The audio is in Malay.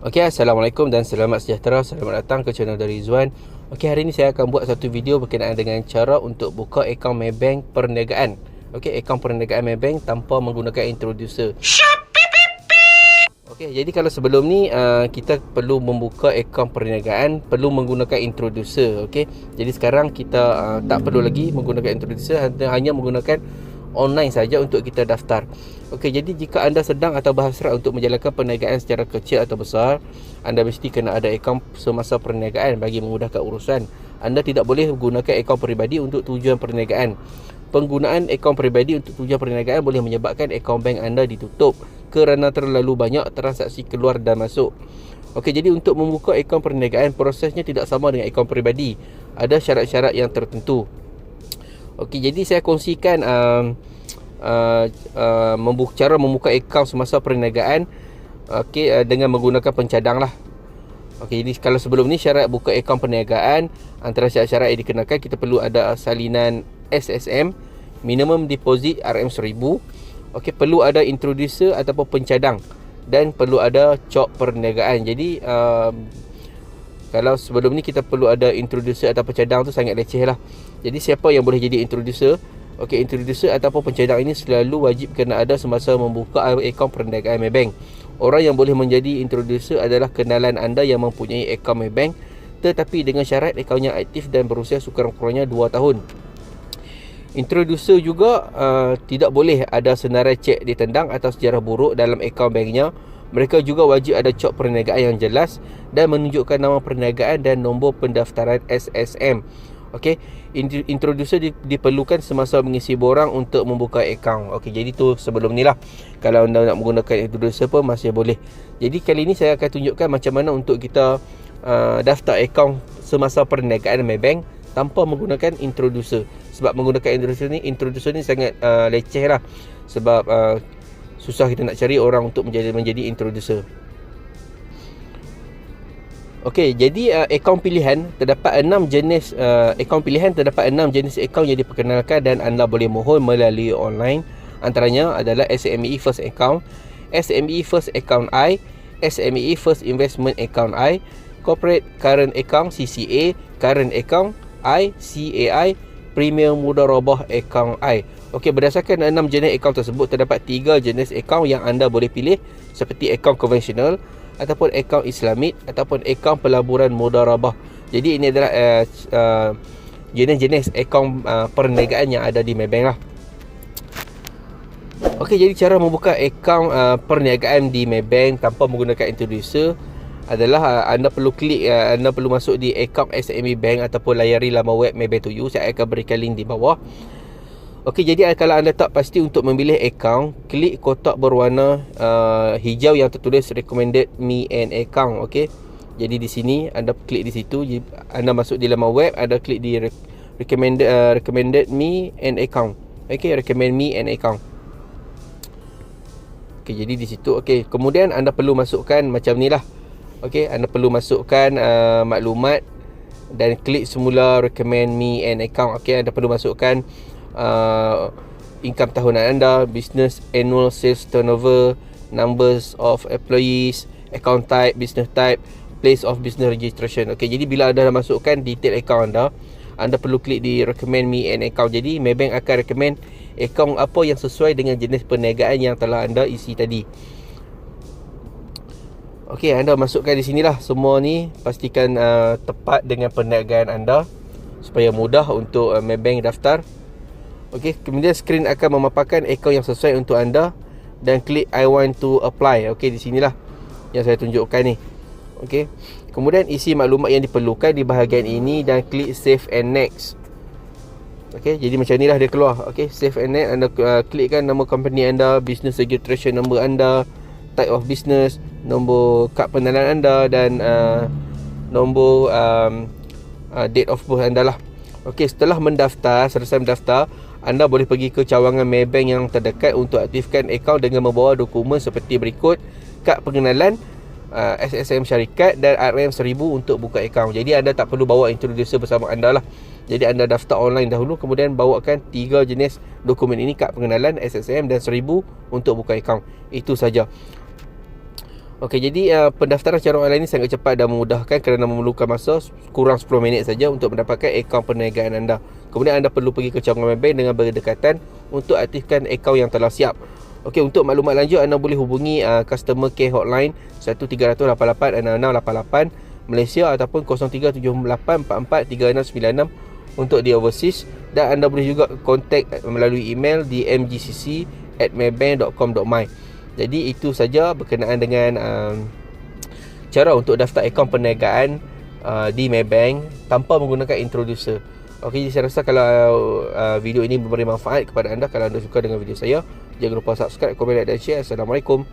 Okey, Assalamualaikum dan selamat sejahtera. Selamat datang ke channel dari Rizwan. Okey, hari ini saya akan buat satu video berkenaan dengan cara untuk buka akaun Maybank perniagaan. Okey, akaun perniagaan Maybank tanpa menggunakan introducer. Okey, jadi kalau sebelum ni kita perlu membuka akaun perniagaan, perlu menggunakan introducer. Okey, jadi sekarang kita tak perlu lagi menggunakan introducer, hanya menggunakan online saja untuk kita daftar. Okey, jadi jika anda sedang atau berhasrat untuk menjalankan perniagaan secara kecil atau besar, anda mesti kena ada akaun semasa perniagaan bagi memudahkan urusan. Anda tidak boleh menggunakan akaun peribadi untuk tujuan perniagaan. Penggunaan akaun peribadi untuk tujuan perniagaan boleh menyebabkan akaun bank anda ditutup kerana terlalu banyak transaksi keluar dan masuk. Okey, jadi untuk membuka akaun perniagaan, prosesnya tidak sama dengan akaun peribadi. Ada syarat-syarat yang tertentu. Okey, jadi saya kongsikan cara membuka akaun semasa perniagaan dengan menggunakan pencadang lah. Okey, jadi kalau sebelum ni syarat buka akaun perniagaan, antara syarat-syarat yang dikenakan, kita perlu ada salinan SSM, minimum deposit RM1000. Okey, perlu ada introducer ataupun pencadang, dan perlu ada cok perniagaan. Jadi kalau sebelum ni kita perlu ada introducer atau pencadang tu sangat leceh lah. Jadi siapa yang boleh jadi introducer? Okey, introducer ataupun pencadang ini selalu wajib kena ada semasa membuka akaun perniagaan Maybank. Orang yang boleh menjadi introducer adalah kenalan anda yang mempunyai akaun Maybank, tetapi dengan syarat akaunnya aktif dan berusia sekurang-kurangnya 2 tahun. Introducer juga tidak boleh ada senarai cek ditendang atau sejarah buruk dalam akaun banknya. Mereka juga wajib ada cok perniagaan yang jelas dan menunjukkan nama perniagaan dan nombor pendaftaran SSM. Okey, introducer diperlukan semasa mengisi borang untuk membuka akaun. Okey, jadi tu sebelum ni lah. Kalau anda nak menggunakan introducer pun masih boleh. Jadi kali ni saya akan tunjukkan macam mana untuk kita daftar akaun semasa perniagaan Maybank tanpa menggunakan introducer. Sebab menggunakan introducer ni sangat leceh lah. Sebab susah kita nak cari orang untuk menjadi introducer. Okey, jadi akaun pilihan terdapat 6 jenis akaun yang diperkenalkan dan anda boleh mohon melalui online. Antaranya adalah SME First Account, SME First Account I, SME First Investment Account I, Corporate Current Account CCA, Current Account I, CAI, Premium Mudharabah Account I. Okey, berdasarkan 6 jenis akaun tersebut, terdapat 3 jenis akaun yang anda boleh pilih, seperti akaun konvensional ataupun akaun Islamik ataupun akaun pelaburan mudharabah. Jadi ini adalah jenis-jenis akaun perniagaan yang ada di Maybank lah. Okey, jadi cara membuka akaun perniagaan di Maybank tanpa menggunakan introducer adalah anda perlu masuk di akaun SME Bank ataupun layari laman web Maybank to you. Saya akan berikan link di bawah. Okey, jadi kalau anda tak pasti untuk memilih akaun, klik kotak berwarna hijau yang tertulis recommended me an account. Okey, jadi di sini anda klik di situ. Jadi anda masuk di laman web, anda klik di recommended me an account. Okey, recommend me an account. Okey, jadi di situ. Okey, kemudian anda perlu masukkan macam ni lah. Okey, anda perlu masukkan maklumat dan klik semula recommend me an account. Okey, anda perlu masukkan income tahunan anda, business annual sales turnover, numbers of employees, account type, business type, place of business registration. Okey, jadi bila anda dah masukkan detail akaun anda perlu klik di recommend me an account. Jadi Maybank akan recommend akaun apa yang sesuai dengan jenis perniagaan yang telah anda isi tadi. Okey, anda masukkan di sinilah semua ni. Pastikan tepat dengan perniagaan anda supaya mudah untuk Maybank daftar. Okey, kemudian skrin akan memaparkan akaun yang sesuai untuk anda dan klik I want to apply. Okey, di sinilah yang saya tunjukkan ni. Okey, kemudian isi maklumat yang diperlukan di bahagian ini dan klik save and next. Okey, jadi macam inilah dia keluar. Okey, save and next. Anda klikkan nama company anda, business registration number anda, type of business, nombor kad pengenalan anda dan nombor date of birth anda lah. Okey, setelah selesai mendaftar, anda boleh pergi ke cawangan Maybank yang terdekat untuk aktifkan akaun dengan membawa dokumen seperti berikut: kad pengenalan, SSM syarikat dan RM1000 untuk buka akaun. Jadi anda tak perlu bawa introducer bersama anda lah. Jadi anda daftar online dahulu, kemudian bawakan 3 jenis dokumen ini: kad pengenalan, SSM dan 1000 untuk buka akaun. Itu saja. Okey, jadi pendaftaran secara online ni sangat cepat dan memudahkan kerana memerlukan masa kurang 10 minit saja untuk mendapatkan akaun perniagaan anda. Kemudian anda perlu pergi ke cawangan Maybank dengan berdekatan untuk aktifkan akaun yang telah siap. Okey, untuk maklumat lanjut anda boleh hubungi customer care hotline 1388 Malaysia ataupun 0378443696 untuk di overseas, dan anda boleh juga kontak melalui email di mgcc@maybank.com.my. Jadi itu saja berkenaan dengan cara untuk daftar akaun perniagaan di Maybank tanpa menggunakan introducer. Okey, saya rasa kalau video ini memberi manfaat kepada anda, kalau anda suka dengan video saya, jangan lupa subscribe, komen, like dan share. Assalamualaikum.